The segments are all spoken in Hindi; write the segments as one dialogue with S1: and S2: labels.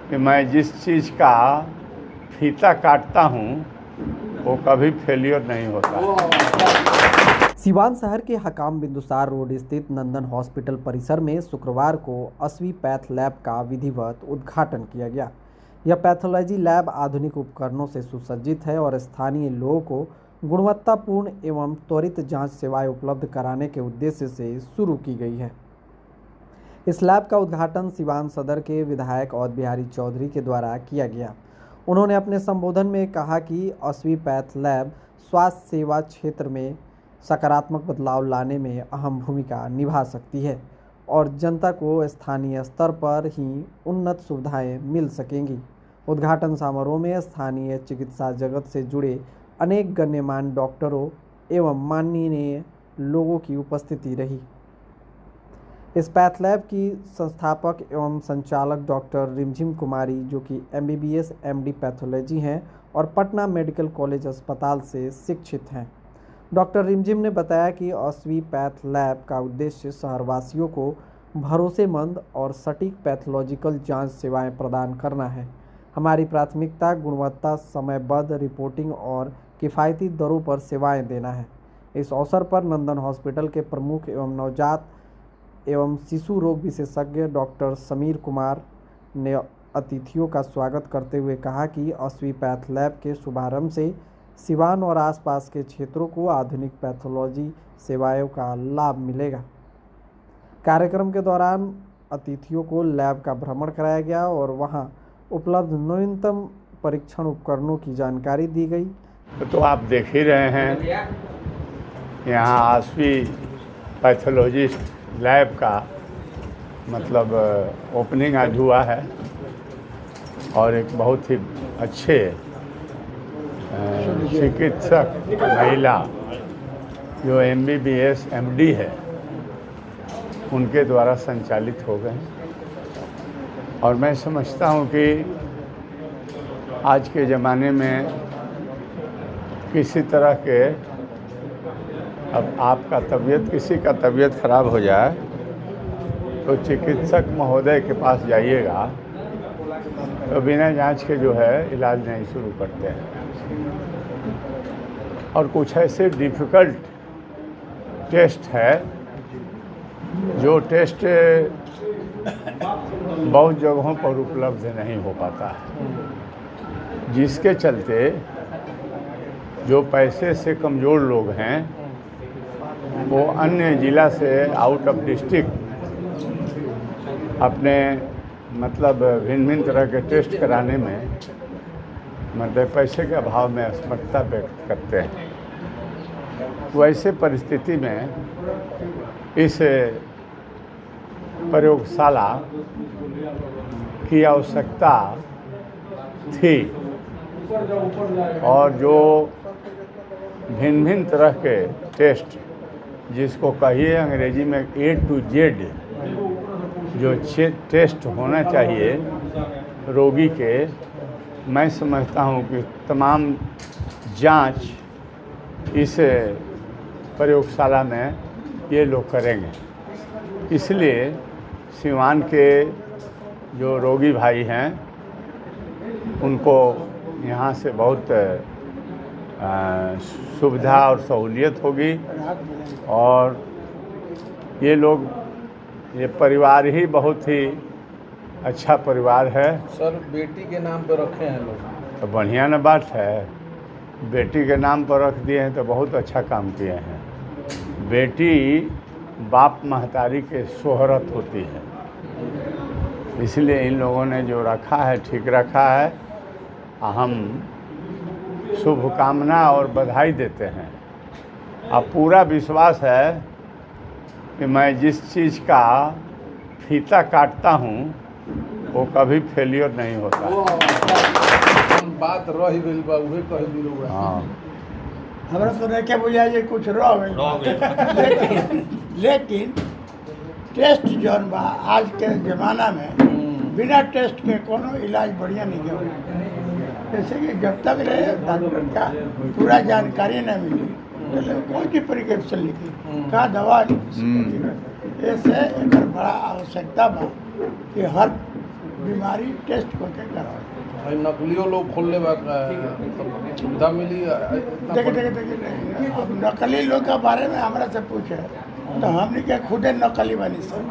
S1: कि मैं जिस चीज़ का फीता काटता हूँ वो कभी फेलियर नहीं होता।
S2: सिवान शहर के हकाम बिंदुसार रोड स्थित नंदन हॉस्पिटल परिसर में शुक्रवार को 8वीं पैथ लैब का विधिवत उद्घाटन किया गया। यह पैथोलॉजी लैब आधुनिक उपकरणों से सुसज्जित है और स्थानीय लोगों को गुणवत्तापूर्ण एवं त्वरित जांच सेवाएं उपलब्ध कराने के उद्देश्य से शुरू की गई है। इस लैब का उद्घाटन सिवान सदर के विधायक अवध बिहारी चौधरी के द्वारा किया गया। उन्होंने अपने संबोधन में कहा कि 8वीं पैथ लैब स्वास्थ्य सेवा क्षेत्र में सकारात्मक बदलाव लाने में अहम भूमिका निभा सकती है और जनता को स्थानीय स्तर पर ही उन्नत सुविधाएं मिल सकेंगी। उद्घाटन समारोह में स्थानीय चिकित्सा जगत से जुड़े अनेक गण्यमान्य डॉक्टरों एवं माननीय लोगों की उपस्थिति रही। इस पैथ लैब की संस्थापक एवं संचालक डॉक्टर रिमझिम कुमारी, जो कि MBBS MD पैथोलॉजी हैं और पटना मेडिकल कॉलेज अस्पताल से शिक्षित हैं। डॉक्टर रिमझिम ने बताया कि 8वीं पैथ लैब का उद्देश्य शहरवासियों को भरोसेमंद और सटीक पैथोलॉजिकल जांच सेवाएं प्रदान करना है। हमारी प्राथमिकता गुणवत्ता, समयबद्ध रिपोर्टिंग और किफ़ायती दरों पर सेवाएं देना है। इस अवसर पर नंदन हॉस्पिटल के प्रमुख एवं नवजात एवं शिशु रोग विशेषज्ञ डॉक्टर समीर कुमार ने अतिथियों का स्वागत करते हुए कहा कि 8वीं पैथ लैब के शुभारंभ से सिवान और आसपास के क्षेत्रों को आधुनिक पैथोलॉजी सेवाओं का लाभ मिलेगा। कार्यक्रम के दौरान अतिथियों को लैब का भ्रमण कराया गया और वहां उपलब्ध नवीनतम परीक्षण उपकरणों की जानकारी दी गई।
S1: तो आप देख ही रहे हैं यहाँ 8वीं पैथोलॉजिस्ट लैब का मतलब ओपनिंग आज हुआ है और एक बहुत ही अच्छे चिकित्सक महिला जो MBBS MD है उनके द्वारा संचालित हो गए। और मैं समझता हूँ कि आज के ज़माने में किसी तरह के अब आपका तबीयत किसी का तबीयत खराब हो जाए तो चिकित्सक महोदय के पास जाइएगा तो बिना जांच के जो है इलाज नहीं शुरू करते हैं। और कुछ ऐसे डिफ़िकल्ट टेस्ट है जो टेस्ट बहुत जगहों पर उपलब्ध नहीं हो पाता है, जिसके चलते जो पैसे से कमज़ोर लोग हैं वो अन्य ज़िला से आउट ऑफ डिस्ट्रिक्ट अपने मतलब भिन्न भिन्न तरह के टेस्ट कराने में मतलब पैसे के अभाव में असमर्थता व्यक्त करते हैं। वैसे परिस्थिति में इस प्रयोगशाला की आवश्यकता थी और जो भिन्न भिन्न तरह के टेस्ट जिसको कहिए अंग्रेजी में A to Z जो टेस्ट होना चाहिए रोगी के, मैं समझता हूँ कि तमाम जांच इस प्रयोगशाला में ये लोग करेंगे। इसलिए सिवान के जो रोगी भाई हैं उनको यहाँ से बहुत सुविधा और सहूलियत होगी और ये लोग ये परिवार ही बहुत ही अच्छा परिवार है।
S3: सर बेटी के नाम पर रखे हैं लोग
S1: तो बढ़िया न बात है, बेटी के नाम पर रख दिए हैं तो बहुत अच्छा काम किए हैं। बेटी बाप महतारी के शोहरत होती है, इसलिए इन लोगों ने जो रखा है ठीक रखा है। हम शुभकामना और बधाई देते हैं। अब पूरा विश्वास है कि मैं जिस चीज़ का फीता काटता हूँ वो कभी फेलियर नहीं होता।
S3: बात रही गई बा उहे कह दिलो।
S1: हाँ,
S4: हमरा तो नहीं क्या बुझाइए कुछ रह गई लेकिन टेस्ट जौन बा आज के ज़माना में बिना टेस्ट के कोनो इलाज बढ़िया नहीं हो। जैसे कि जब तक रहे डॉक्टर का पूरा जानकारी न मिली तो कौन सी प्रिस्क्रिप्शन लिखी का दवा ऐसे एक बड़ा आवश्यकता बा कि हर बीमारी टेस्ट करके कराओ।
S3: भाई नकलियों लोग खोलने सुविधा मिली
S4: देखिए अब नकली लोग के बारे में हमरा से पूछे तो हमने क्या खुदे नकली बनी सब,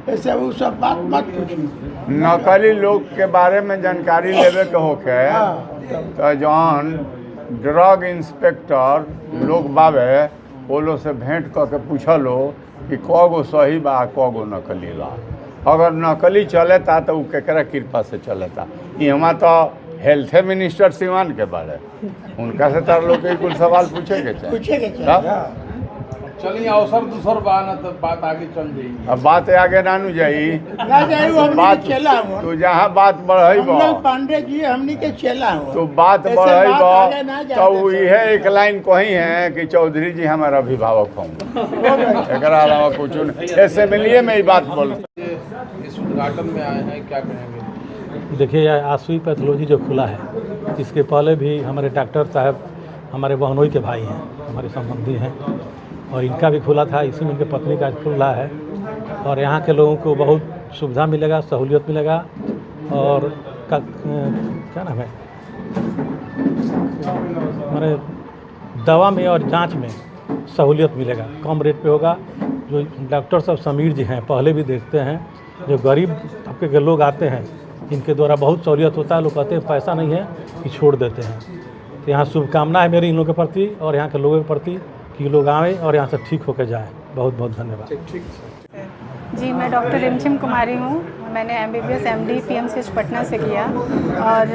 S4: ऐसे वो सब बात मत पूछिए।
S1: नकली लोग के बारे में जानकारी लेवे के होके तो जौन ड्रग इंस्पेक्टर लोग बावे वो लोग से भेंट करके पूछलो कि कगो सही बा कगो नकली बा। अगर नकली चलेता तो उ केकरा कृपा से चलेता। यहाँ तो हेल्थ मिनिस्टर सिवान के बारे उनका से तार लोग के कुल सवाल पूछे के चाहिए।
S3: चलिए अवसर दूसर बा ना तो बात आगे चल जाई।
S1: अब बात आगे नानू जाई
S4: ना जाई वो हमनी
S1: बात
S4: के चेला हो।
S1: तो जहाँ बात बढ़ई
S4: मंगल पांडे जी हमनी के चेला हो।
S1: तो बात
S4: ऐसे
S1: बढ़ई
S4: बात आगे ना जाए
S1: तो
S4: देते।
S1: यह एक लाइन कही है कि चौधरी जी हमारा अभिभावक हों। एकरा अलावा कुछ नहीं। असेंबली में ही बात बोल।
S3: इस उद्घाटन में आए हैं, क्या कहेंगे?
S5: देखिए यह आसवी पैथोलॉजी जो खुला है, इसके पहले भी हमारे डॉक्टर साहब हमारे बहनोई के भाई हैं, हमारे संबंधी हैं, और इनका भी खुला था। इसी में इनके पत्नी का खुला है। और यहाँ के लोगों को बहुत सुविधा मिलेगा, सहूलियत मिलेगा। और क्या नाम है, हमारे दवा में और जांच में सहूलियत मिलेगा, कम रेट पे होगा। जो डॉक्टर साहब समीर जी हैं, पहले भी देखते हैं, जो गरीब तबके के लोग आते हैं इनके द्वारा बहुत सहूलियत होता है। लोग कहते हैं पैसा नहीं है कि छोड़ देते हैं। तो यहाँ शुभकामना है मेरी इन लोगों के प्रति और यहाँ के लोगों के प्रति कि लोग आएँ और यहाँ से ठीक होकर जाएँ। बहुत बहुत धन्यवाद।
S6: जी, मैं डॉक्टर रिमझिम कुमारी हूँ। मैंने MBBS MD PMCH पटना से किया और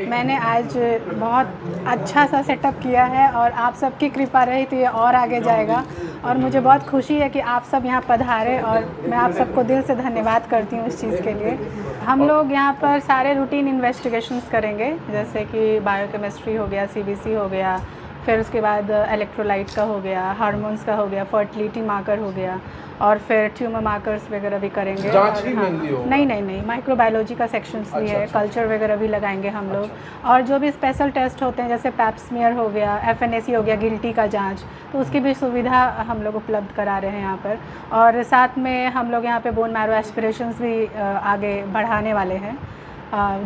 S6: मैंने आज बहुत अच्छा सा सेटअप किया है और आप सबकी कृपा रही तो ये और आगे जाएगा। और मुझे बहुत खुशी है कि आप सब यहाँ पधारे और मैं आप सबको दिल से धन्यवाद करती हूँ इस चीज़ के लिए। हम लोग यहाँ पर सारे रूटीन इन्वेस्टिगेशंस करेंगे, जैसे कि बायोकेमिस्ट्री हो गया, CBC हो गया, फिर उसके बाद इलेक्ट्रोलाइट का हो गया, हार्मोन्स का हो गया, फर्टिलिटी मार्कर हो गया, और फिर ट्यूमर मार्कर्स वगैरह भी करेंगे।
S3: जांच ही मेनली हो?
S6: नहीं, माइक्रोबायोलॉजी का सेक्शंस भी है। कल्चर वगैरह भी लगाएंगे हम लोग। और जो भी स्पेशल टेस्ट होते हैं जैसे पैप्समियर हो गया, FNAC हो गया, गिल्टी का जांच, तो उसकी भी सुविधा हम लोग उपलब्ध करा रहे हैं यहाँ पर। और साथ में हम लोग यहाँ पे बोन मैरो एस्पिरेशंस भी आगे बढ़ाने वाले हैं,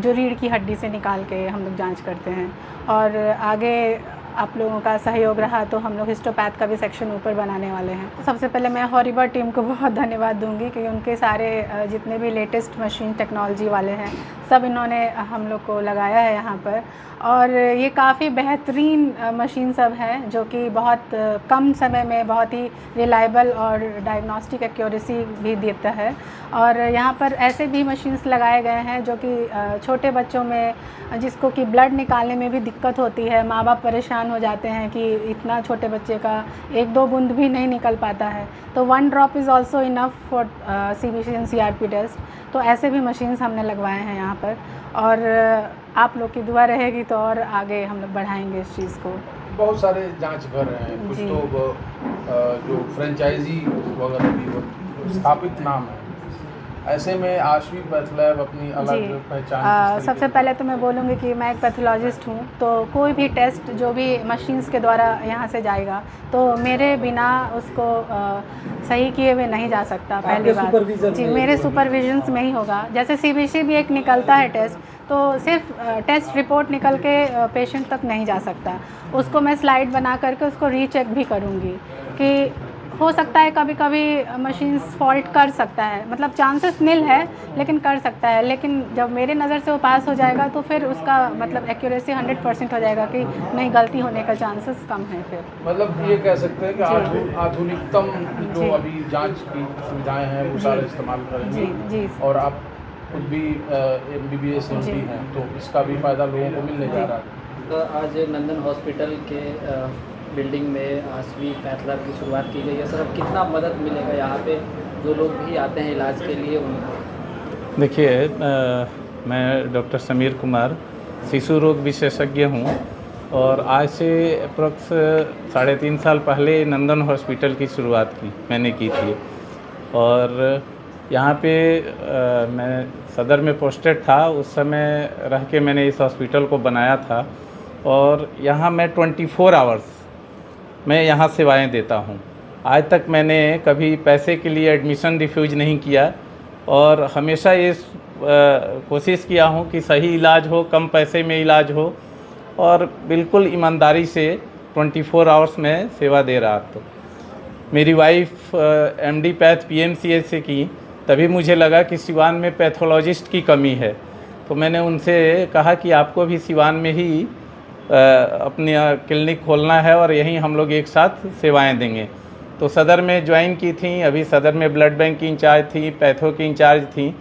S6: जो रीढ़ की हड्डी से निकाल के हम लोग जाँच करते हैं। और आगे आप लोगों का सहयोग रहा तो हम लोग हिस्टोपैथ का भी सेक्शन ऊपर बनाने वाले हैं। सबसे पहले मैं हॉरिबर टीम को बहुत धन्यवाद दूंगी कि उनके सारे जितने भी लेटेस्ट मशीन टेक्नोलॉजी वाले हैं सब इन्होंने हम लोग को लगाया है यहाँ पर। और ये काफ़ी बेहतरीन मशीन सब हैं जो कि बहुत कम समय में बहुत ही रिलायबल और डायग्नोस्टिक एक्यूरेसी भी देता है। और यहाँ पर ऐसे भी मशीन्स लगाए गए हैं जो कि छोटे बच्चों में जिसको कि ब्लड निकालने में भी दिक्कत होती है, माँ बाप परेशान हो जाते हैं कि इतना छोटे बच्चे का 1-2 बूंद भी नहीं निकल पाता है, तो 1 drop is also enough for CBC and CRP test. तो ऐसे भी मशीन्स हमने लगवाए हैं यहाँ पर। और आप लोग की दुआ रहेगी तो और आगे हम लोग बढ़ाएंगे इस चीज़ को।
S3: बहुत सारे जांच घर हैं, कुछ तो जो फ्रेंचाइजी वगैरह भी स्थापित नाम है, ऐसे में आश्वी पैथ लैब अपनी अलग पहचान।
S6: सबसे पहले तो मैं बोलूँगी कि मैं एक पैथोलॉजिस्ट हूँ, तो कोई भी टेस्ट जो भी मशीन्स के द्वारा यहाँ से जाएगा तो मेरे बिना उसको सही किए हुए नहीं जा सकता। पहली बात जी, मेरे सुपरविजन्स में ही होगा। जैसे CBC भी एक निकलता है टेस्ट, तो सिर्फ टेस्ट रिपोर्ट निकल के पेशेंट तक नहीं जा सकता, उसको मैं स्लाइड बना करके उसको रीचेक भी करूँगी कि हो सकता है कभी कभी मशीन्स फॉल्ट कर सकता है, मतलब चांसेस निल है लेकिन कर सकता है। लेकिन जब मेरे नज़र से वो पास हो जाएगा तो फिर उसका मतलब एक्यूरेसी 100% हो जाएगा कि नहीं, गलती होने का चांसेस कम है। फिर मतलब
S3: ये कह सकते हैं कि आधुनिकतम जो अभी जांच की सुविधाएं हैं वो सारे इस्तेमाल करेंगे। जी। और आप खुद भी MBBS MD हैं तो इसका भी फ़ायदा लोगों को मिलने जा रहा है।
S7: तो आज नंदन हॉस्पिटल के बिल्डिंग में आश्वी पैथ लैब की शुरुआत की गई है। सर, अब कितना मदद मिलेगा यहाँ पे जो लोग भी आते हैं इलाज के लिए उनको?
S8: देखिए, मैं डॉक्टर समीर कुमार शिशु रोग विशेषज्ञ हूँ और आज से अप्रॉक्स 3.5 साल पहले नंदन हॉस्पिटल की शुरुआत मैंने की थी। और यहाँ पे मैं सदर में पोस्टेड था, उस समय रह के मैंने इस हॉस्पिटल को बनाया था। और यहाँ मैं 24 आवर्स मैं यहाँ सेवाएं देता हूँ। आज तक मैंने कभी पैसे के लिए एडमिशन रिफ्यूज़ नहीं किया और हमेशा ये कोशिश किया हूँ कि सही इलाज हो, कम पैसे में इलाज हो और बिल्कुल ईमानदारी से 24 आवर्स में सेवा दे रहा। तो मेरी वाइफ MD पैथ PMCH से की, तभी मुझे लगा कि सिवान में पैथोलॉजिस्ट की कमी है। तो मैंने उनसे कहा कि आपको भी सिवान में ही अपनी क्लिनिक खोलना है और यहीं हम लोग एक साथ सेवाएं देंगे। तो सदर में ज्वाइन की थी, अभी सदर में ब्लड बैंक की इंचार्ज थी, पैथो की इंचार्ज थी,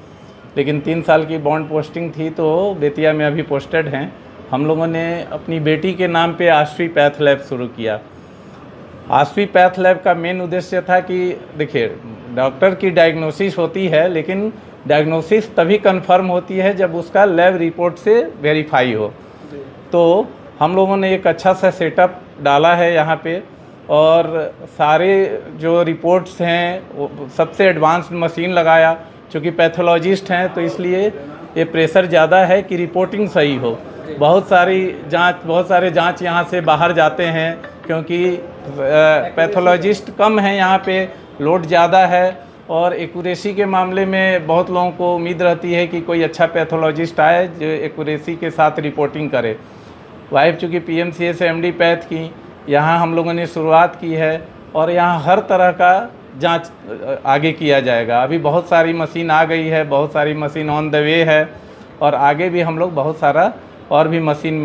S8: लेकिन 3 साल की बॉन्ड पोस्टिंग थी तो बेतिया में अभी पोस्टेड हैं। हम लोगों ने अपनी बेटी के नाम पे आश्वी पैथ लैब शुरू किया। आश्वी पैथ लैब का मेन उद्देश्य था कि देखिए, डॉक्टर की डायग्नोसिस होती है, लेकिन डायग्नोसिस तभी कंफर्म होती है जब उसका लैब रिपोर्ट से वेरीफाई हो। तो हम लोगों ने एक अच्छा सा सेटअप डाला है यहाँ पे और सारे जो रिपोर्ट्स हैं वो सबसे एडवांस्ड मशीन लगाया। चूँकि पैथोलॉजिस्ट हैं तो इसलिए ये प्रेशर ज़्यादा है कि रिपोर्टिंग सही हो। बहुत सारे जांच यहाँ से बाहर जाते हैं क्योंकि पैथोलॉजिस्ट कम हैं यहाँ पे, लोड ज़्यादा है और एक्यूरेसी के मामले में बहुत लोगों को उम्मीद रहती है कि कोई अच्छा पैथोलॉजिस्ट आए जो एक्यूरेसी के साथ रिपोर्टिंग करे। वाइफ चूँकि PMCH से MD पैथ की, यहाँ हम लोगों ने शुरुआत की है और यहाँ हर तरह का जांच आगे किया जाएगा। अभी बहुत सारी मशीन आ गई है, बहुत सारी मशीन ऑन द वे है और आगे भी हम लोग बहुत सारा और भी मशीन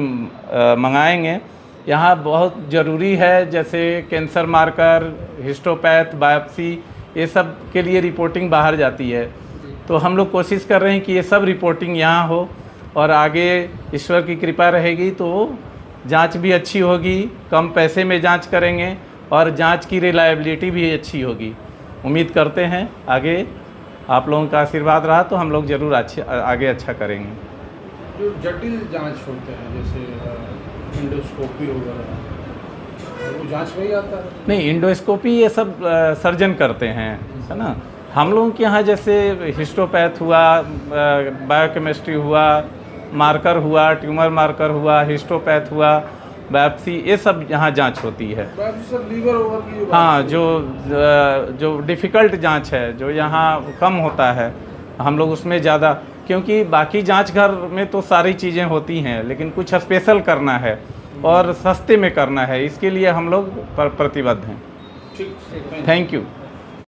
S8: मंगाएंगे। यहाँ बहुत ज़रूरी है, जैसे कैंसर मार्कर, हिस्टोपैथ, बायोप्सी, ये सब के लिए रिपोर्टिंग बाहर जाती है। तो हम लोग कोशिश कर रहे हैं कि ये सब रिपोर्टिंग यहाँ हो और आगे ईश्वर की कृपा रहेगी तो जांच भी अच्छी होगी, कम पैसे में जांच करेंगे और जांच की रिलायबिलिटी भी अच्छी होगी। उम्मीद करते हैं आगे आप लोगों का आशीर्वाद रहा तो हम लोग ज़रूर आगे अच्छा करेंगे।
S3: जो जटिल जांच होते हैं जैसे इंडोस्कोपी वगैरह, वो जांच में ही आता है?
S8: नहीं, इंडोस्कोपी ये सब सर्जन करते हैं, है ना। हम लोगों के यहाँ जैसे हिस्टोपैथ हुआ, बायोकेमिस्ट्री हुआ, मार्कर हुआ, ट्यूमर मार्कर हुआ, हिस्टोपैथ हुआ, बायोप्सी, ये सब यहाँ जांच होती है।
S3: लीवर ओवर की
S8: हाँ, जो डिफ़िकल्ट जांच है, जो यहाँ कम होता है, हम लोग उसमें ज़्यादा, क्योंकि बाकी जांच घर में तो सारी चीज़ें होती हैं, लेकिन कुछ स्पेशल करना है और सस्ते में करना है, इसके लिए हम लोग प्रतिबद्ध हैं। Thank you.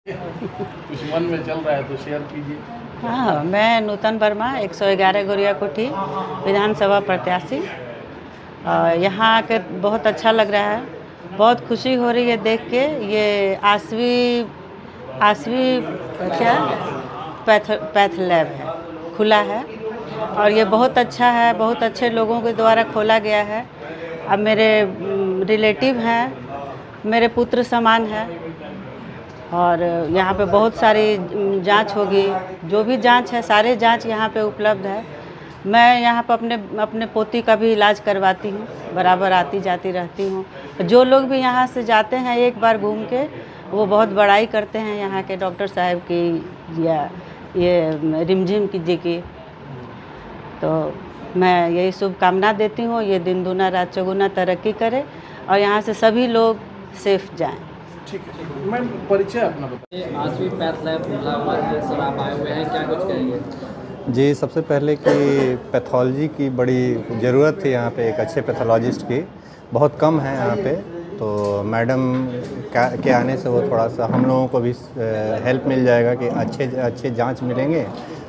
S3: कुछ मन में चल रहा है तो शेयर कीजिए।
S9: हाँ, मैं नूतन वर्मा 111 गोरिया कोठी विधानसभा प्रत्याशी। यहाँ आकर बहुत अच्छा लग रहा है, बहुत खुशी हो रही है देख के। ये आश्वी क्या पैथ लैब है, खुला है और ये बहुत अच्छा है, बहुत अच्छे लोगों के द्वारा खोला गया है। अब मेरे रिलेटिव हैं, मेरे पुत्र समान है और यहाँ पे बहुत सारी जांच होगी, जो भी जांच है सारे जांच यहाँ पे उपलब्ध है। मैं यहाँ पर अपने पोती का भी इलाज करवाती हूँ, बराबर आती जाती रहती हूँ। जो लोग भी यहाँ से जाते हैं एक बार घूम के, वो बहुत बड़ाई करते हैं यहाँ के डॉक्टर साहब की या ये रिमझिम जी की। तो मैं यही शुभकामना देती हूँ, ये दिन दूना रात चौगुना तरक्की करे और यहाँ से सभी लोग सेफ जाएं।
S3: ठीक है, मैं परिचय अपना बताइए।
S7: आश्वी पैथ लैब खुला हुआ है, सर आप आए हुए हैं, क्या कुछ कहेंगे?
S10: जी, सबसे पहले कि पैथोलॉजी की बड़ी ज़रूरत थी यहाँ पे, एक अच्छे पैथोलॉजिस्ट की बहुत कम है यहाँ पे। तो मैडम के आने से वो थोड़ा सा हम लोगों को भी हेल्प मिल जाएगा कि अच्छे जांच मिलेंगे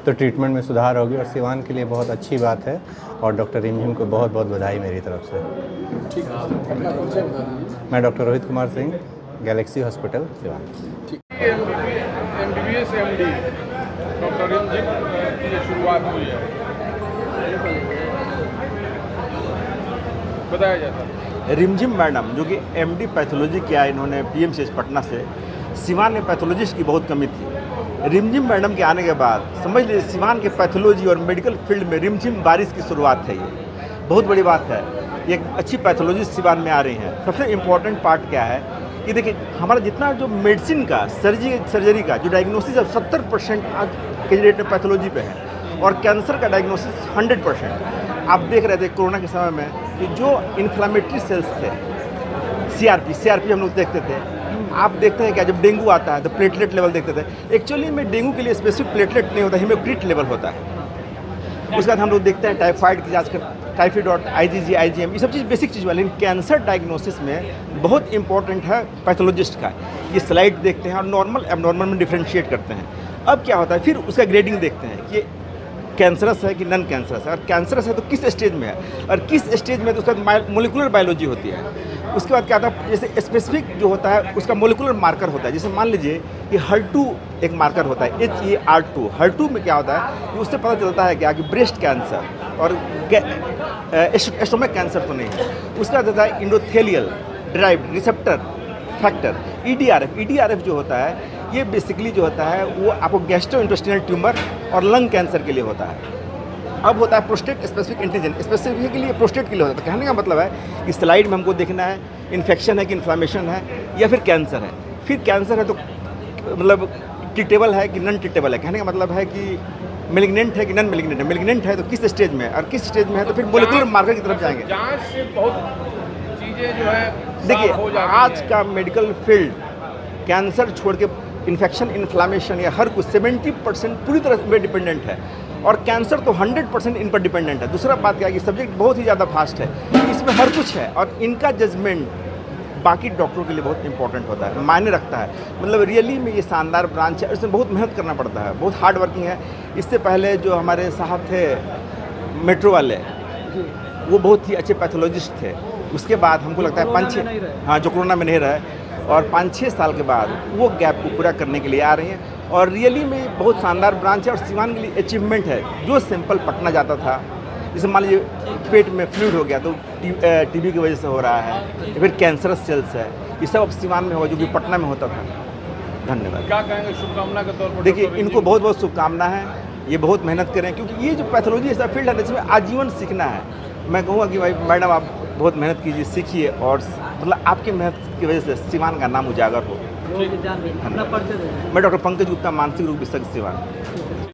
S10: तो ट्रीटमेंट में सुधार होगी और सिवान के लिए बहुत अच्छी बात है। और डॉक्टर रिमझिम को बहुत बहुत बधाई मेरी तरफ से।
S3: ठीक है,
S10: मैं doctor Rohit Kumar Singh, Galaxy hospital Siwan.
S3: MBBS MD doctor रिमझिम की शुरुआत हुई है, बताया जाता है।
S11: रिमझिम मैडम जो कि MD पैथोलॉजी किया है इन्होंने PMCH पटना से। सिवान में पैथोलॉजिस्ट की बहुत कमी थी। रिमझिम मैडम के आने के बाद समझ लीजिए सिवान के पैथोलॉजी और मेडिकल फील्ड में रिमझिम बारिश की शुरुआत है। ये बहुत बड़ी बात है, एक अच्छी पैथोलॉजिस्ट सिवान में आ रही हैं। सबसे इम्पोर्टेंट पार्ट क्या है कि देखिए हमारा जितना जो मेडिसिन का सर्जरी का जो डायग्नोसिस है 70% आज के डेट में पैथोलॉजी पे है और कैंसर का डायग्नोसिस 100%। आप देख रहे थे कोरोना के समय में कि जो इन्फ्लामेटरी सेल्स थे, CRP हम लोग देखते थे। आप देखते हैं क्या, जब डेंगू आता है तो प्लेटलेट लेवल देखते थे। एक्चुअली में डेंगू के लिए स्पेसिफिक प्लेटलेट नहीं होता, हीमोक्रीट लेवल होता है। उसके बाद हम लोग देखते हैं टाइफाइड की जाँच कर, टाइफाइड और IgG IgM, ये सब चीज़ बेसिक चीज़ वाली। लेकिन कैंसर डायग्नोसिस में बहुत इंपॉर्टेंट है पैथोलॉजिस्ट का। ये स्लाइड देखते हैं और नॉर्मल एबनॉर्मल में डिफ्रेंशिएट करते हैं। अब क्या होता है, फिर उसका ग्रेडिंग देखते हैं कि कैंसरस है कि नॉन कैंसरस है, और कैंसरस है तो किस स्टेज में है, और किस स्टेज में तो उसका मोलिकुलर बायोलॉजी होती है। उसके बाद क्या होता है, जैसे स्पेसिफिक जो होता है उसका मोलिकुलर मार्कर होता है। जैसे मान लीजिए कि HER2 एक मार्कर होता है, HER2। HER2 में क्या होता है कि उससे पता चलता है क्या कि ब्रेस्ट कैंसर और स्टोमक कैंसर तो नहीं है। उसके बाद होता है endothelial derived receptor factor, EDRF जो होता है, ये बेसिकली जो होता है वो आपको गैस्ट्रोइंटेस्टाइनल ट्यूमर और लंग कैंसर के लिए होता है। अब होता है प्रोस्टेट स्पेसिफिक एंटीजन, स्पेसिफिक के लिए प्रोस्टेट के लिए होता है। कहने का मतलब है कि स्लाइड में हमको देखना है इन्फेक्शन है कि इन्फ्लामेशन है या फिर कैंसर है। फिर कैंसर है तो मतलब ट्रीटेबल है कि नॉन ट्रीटेबल है। कहने का मतलब है कि मेलिग्नेंट है कि नॉन मेलिग्नेंट है। मेलिग्नेंट है तो किस स्टेज में है, और किस स्टेज में है तो फिर मोलिकुलर मार्कर की तरफ जाएंगे।
S3: जांच से बहुत चीज़ें जो है
S11: देखिए, आज का मेडिकल फील्ड कैंसर छोड़ के इन्फेक्शन, इन्फ्लामेशन या हर कुछ 70% पूरी तरह पे डिपेंडेंट है, और कैंसर तो 100% इन पर डिपेंडेंट है। दूसरा बात क्या है कि सब्जेक्ट बहुत ही ज़्यादा फास्ट है, इसमें हर कुछ है, और इनका जजमेंट बाकी डॉक्टरों के लिए बहुत इंपॉर्टेंट होता है, मायने रखता है। मतलब रियली में ये शानदार ब्रांच है, इसमें बहुत मेहनत करना पड़ता है, बहुत हार्ड वर्किंग है। इससे पहले जो हमारे साहब थे मेट्रो वाले, वो बहुत ही अच्छे पैथोलॉजिस्ट थे। उसके बाद हमको लगता है 5-6, हाँ, जो कोरोना में नहीं रहे, और 5-6 साल के बाद वो गैप को पूरा करने के लिए आ रही हैं। और रियली में बहुत शानदार ब्रांच है, और सिवान के लिए अचीवमेंट है। जो सैंपल पटना जाता था, जैसे मान लीजिए पेट में फ्लूइड हो गया तो TB की वजह से हो रहा है, या फिर कैंसरस सेल्स है, ये सब अब सिवान में हो जो कि पटना में होता था। धन्यवाद।
S3: क्या कहेंगे शुभकामना के तौर पर?
S11: देखिए, इनको बहुत बहुत शुभकामना है, ये बहुत मेहनत करें, क्योंकि ये जो पैथोलॉजी ऐसा फील्ड है इसमें आजीवन सीखना है। मैं कहूँगा कि भाई मैडम आप बहुत मेहनत कीजिए, सीखिए, और मतलब आपकी मेहनत की वजह से सिवान का नाम उजागर हो। मैं डॉक्टर पंकज गुप्ता, मानसिक रोग विशेषज्ञ, सिवान।